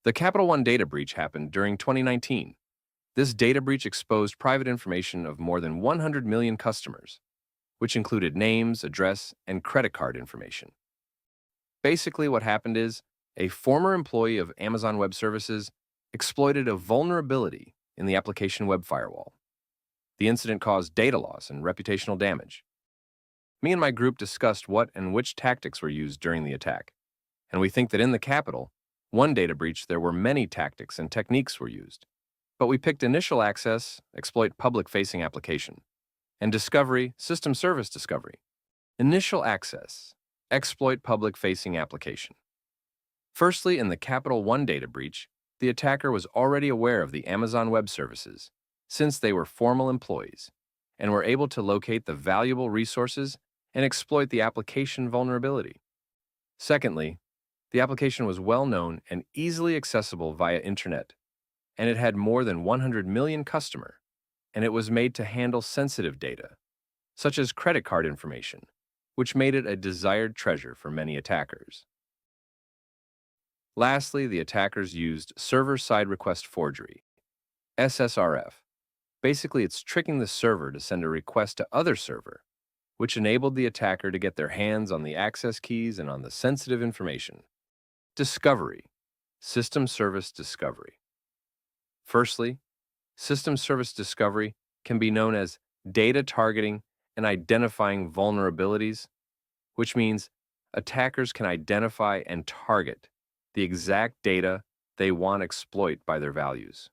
The Capital One data breach happened during 2019. This data breach exposed private information of more than 100 million customers, which included names, address, and credit card information. Basically, what happened is a former employee of Amazon Web Services exploited a vulnerability in the application web firewall. The incident caused data loss and reputational damage. Me and my group discussed what and which tactics were used during the attack, and we think that in the Capital One data breach there were many tactics and techniques were used. But we picked initial access, exploit public-facing application, and discovery, system service discovery. Initial access, exploit public-facing application. Firstly, in the Capital One data breach, the attacker was already aware of the Amazon Web Services, since they were formal employees, and were able to locate the valuable resources and exploit the application vulnerability. Secondly, the application was well known and easily accessible via internet, and it had more than 100 million customers, and it was made to handle sensitive data, such as credit card information, which made it a desired treasure for many attackers. Lastly, the attackers used server-side request forgery, SSRF. Basically, it's tricking the server to send a request to other server, which enabled the attacker to get their hands on the access keys and on the sensitive information. Discovery, system service discovery. Firstly, system service discovery can be known as data targeting and identifying vulnerabilities, which means attackers can identify and target the exact data they want to exploit by their values.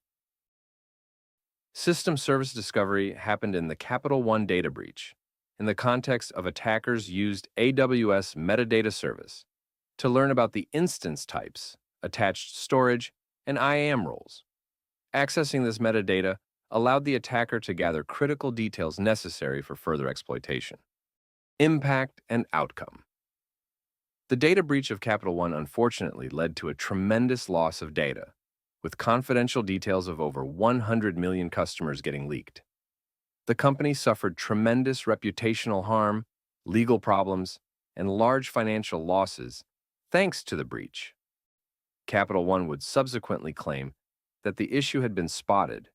System service discovery happened in the Capital One data breach in the context of attackers used AWS metadata service to learn about the instance types, attached storage, and IAM roles. Accessing this metadata allowed the attacker to gather critical details necessary for further exploitation. Impact and outcome. The data breach of Capital One unfortunately led to a tremendous loss of data, with confidential details of over 100 million customers getting leaked. The company suffered tremendous reputational harm, legal problems, and large financial losses thanks to the breach. Capital One would subsequently claim that the issue had been spotted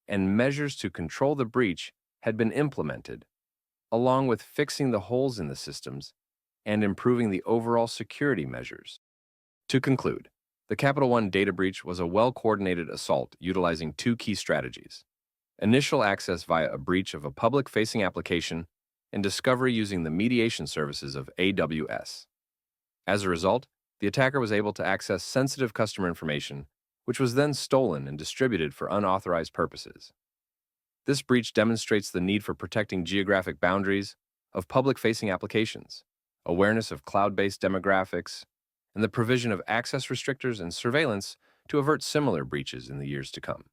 and measures to control the breach had been implemented, along with fixing the holes in the systems and improving the overall security measures. To conclude, the Capital One data breach was a well-coordinated assault utilizing two key strategies: initial access via a breach of a public-facing application and discovery using the mediation services of AWS. As a result, the attacker was able to access sensitive customer information, which was then stolen and distributed for unauthorized purposes. This breach demonstrates the need for protecting geographic boundaries of public-facing applications, awareness of cloud-based demographics, and the provision of access restrictors and surveillance to avert similar breaches in the years to come.